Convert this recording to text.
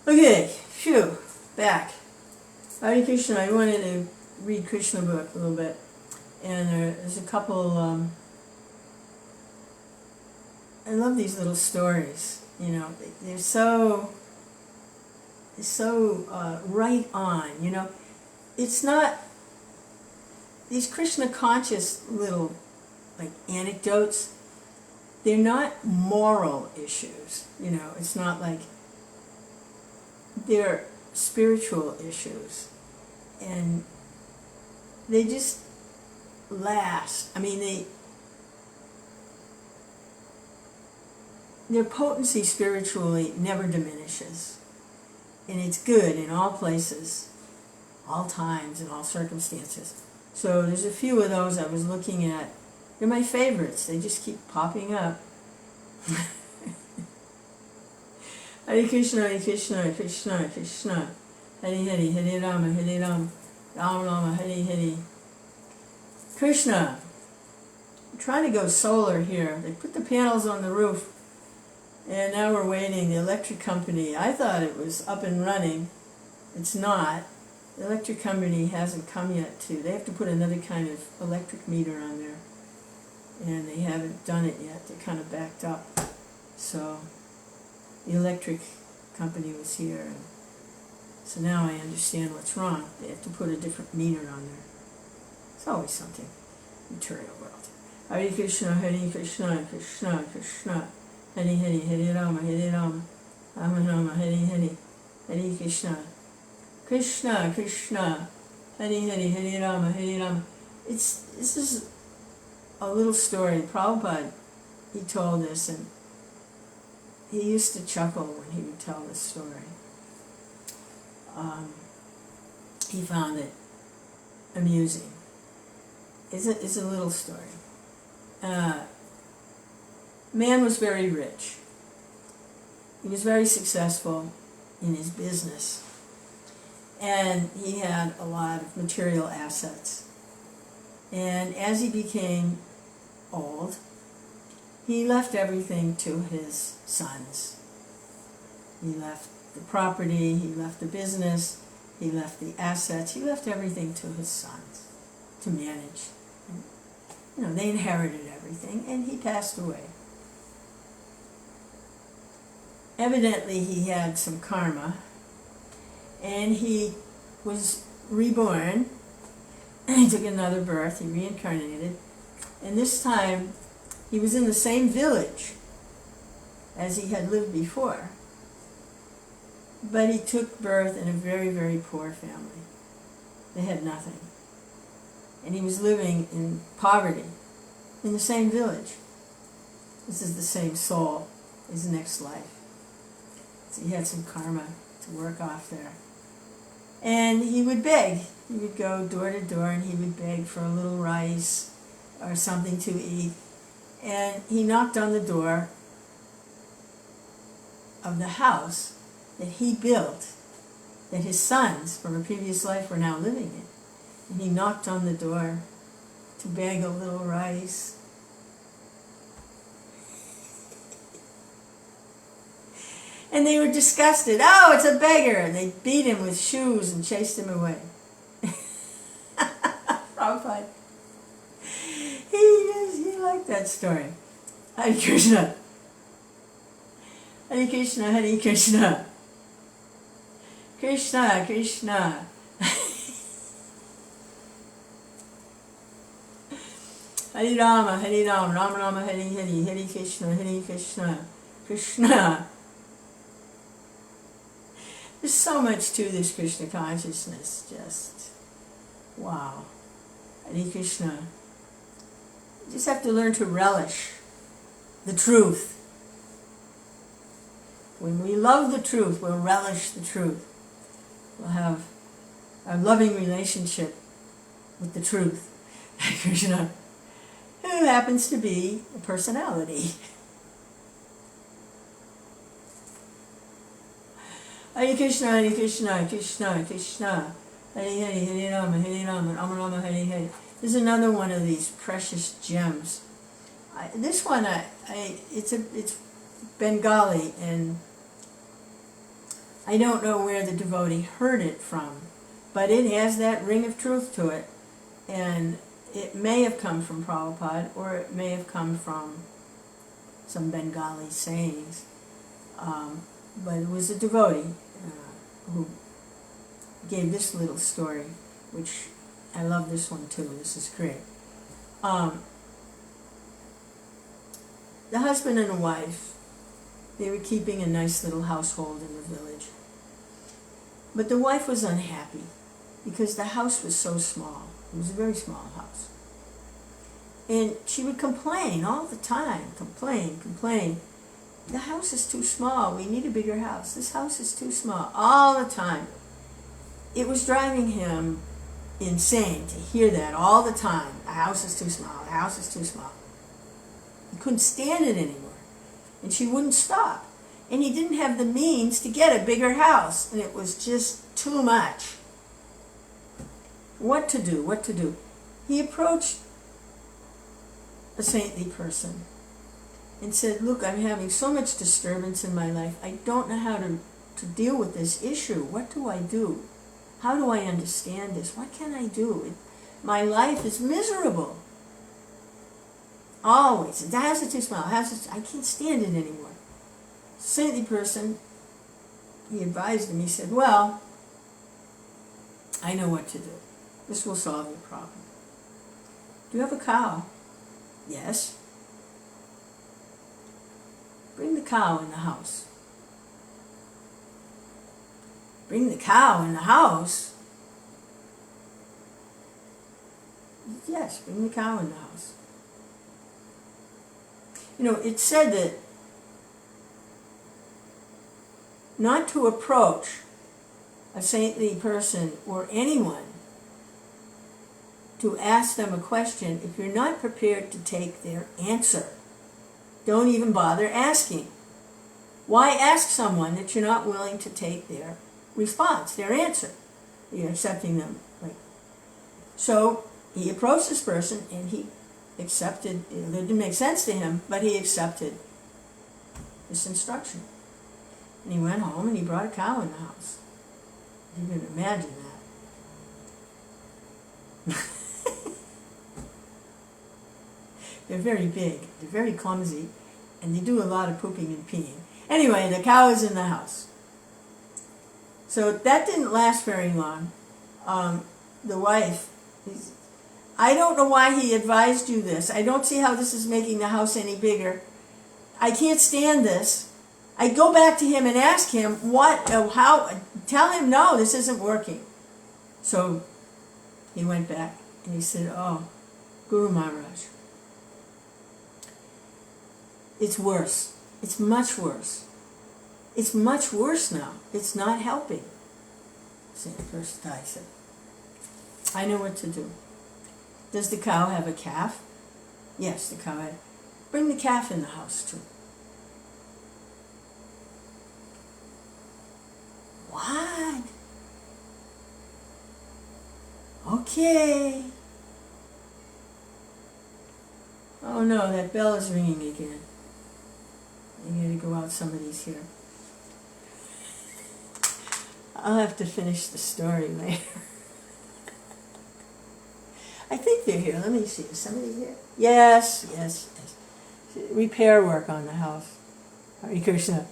Okay, phew, back. Hare Krishna, I wanted to read Krishna book a little bit. And there's a couple, I love these little stories. You know, they're so right on, you know. It's not, these Krishna conscious little, like, anecdotes, they're not moral issues, you know. It's not like, they're spiritual issues. And they just last. I mean, their potency spiritually never diminishes. And it's good in all places, all times, and all circumstances. So there's a few of those I was looking at. They're my favorites. They just keep popping up. Hare Krishna, Hare Krishna, Krishna, Krishna. Hare Hare, Hare Rama, Hare Rama, Rama Rama, Hare Hare. Krishna. I'm trying to go solar here. They put the panels on the roof. And now we're waiting. The electric company, I thought it was up and running. It's not. The electric company hasn't come yet they have to put another kind of electric meter on there. And they haven't done it yet. They're kind of backed up. So the electric company was here. And so now I understand what's wrong. They have to put a different meter on there. It's always something. Material world. Hare Krishna, Hare Krishna, Krishna, Krishna. Hare Hare, Hare Rama, Hare Rama, Rama Rama, Hare Hare, Hare Krishna, Krishna, Krishna, Hare Hare, Hare Rama, Hare Rama. This is a little story. Prabhupada, he told this, and he used to chuckle when he would tell this story. He found it amusing. It's a little story. Man was very rich. He was very successful in his business. And he had a lot of material assets. And as he became old, he left everything to his sons. He left the property, he left the business, he left the assets, he left everything to his sons to manage. And, you know, they inherited everything, and he passed away. Evidently he had some karma, and he was reborn. He took another birth, he reincarnated, and this time he was in the same village as he had lived before, but he took birth in a very, very poor family. They had nothing, and he was living in poverty in the same village. This is the same soul, his next life. So he had some karma to work off there. And he would beg. He would go door to door and he would beg for a little rice or something to eat. And he knocked on the door of the house that he built, that his sons from a previous life were now living in. And he knocked on the door to beg a little rice. And they were disgusted. Oh, it's a beggar. And they beat him with shoes and chased him away. Prabhupada. He liked that story. Hare Krishna. Hare Krishna, Hare Krishna. Krishna, Krishna. Hare Rama, Hare Rama, Rama Rama, Hare Hare, Hare Krishna, Hare Krishna, Krishna. There's so much to this Krishna consciousness, just wow. Hare Krishna. You just have to learn to relish the truth. When we love the truth, we'll relish the truth. We'll have a loving relationship with the truth. Hare Krishna, who happens to be a personality. Hare Krishna, Hare Krishna, Krishna, Krishna, Hare Hare, Hare Rama, Hare Rama, Rama Rama, Hare Hare. There's another one of these precious gems. This one, it's Bengali, and I don't know where the devotee heard it from, but it has that ring of truth to it, and it may have come from Prabhupada, or it may have come from some Bengali sayings, but it was a devotee who gave this little story, which I love this one too. This is great. The husband and the wife, they were keeping a nice little household in the village. But the wife was unhappy because the house was so small. It was a very small house. And she would complain all the time, complain. The house is too small. We need a bigger house. This house is too small. All the time. It was driving him insane to hear that all the time. The house is too small. The house is too small. He couldn't stand it anymore. And she wouldn't stop. And he didn't have the means to get a bigger house. And it was just too much. What to do? He approached a saintly person and said, look, I'm having so much disturbance in my life. I don't know how to deal with this issue. What do I do? How do I understand this? What can I do? My life is miserable. Always. The house is too small. I can't stand it anymore. Saintly person, he advised him. He said, well, I know what to do. This will solve your problem. Do you have a cow? Yes. Bring the cow in the house. Bring the cow in the house? Yes, bring the cow in the house. You know, it's said that not to approach a saintly person or anyone to ask them a question if you're not prepared to take their answer. Don't even bother asking. Why ask someone that you're not willing to take their response, their answer? You're accepting them. So he approached this person and he accepted, it didn't make sense to him, but he accepted this instruction. And he went home and he brought a cow in the house. You can imagine that. They're very big, they're very clumsy, and they do a lot of pooping and peeing. Anyway, the cow is in the house. So that didn't last very long. The wife, I don't know why he advised you this. I don't see how this is making the house any bigger. I can't stand this. I'd go back to him and ask him how, tell him no, this isn't working. So he went back and he said, oh, Guru Maharaj, it's worse. It's much worse. It's much worse now. It's not helping. So the first guy said, I know what to do. Does the cow have a calf? Yes, the cow had. Bring the calf in the house too. What? Okay. Oh no, that bell is ringing again. I gotta go out, somebody's here. I'll have to finish the story later. I think they're here. Let me see. Is somebody here? Yes. Repair work on the house. Hare Krishna.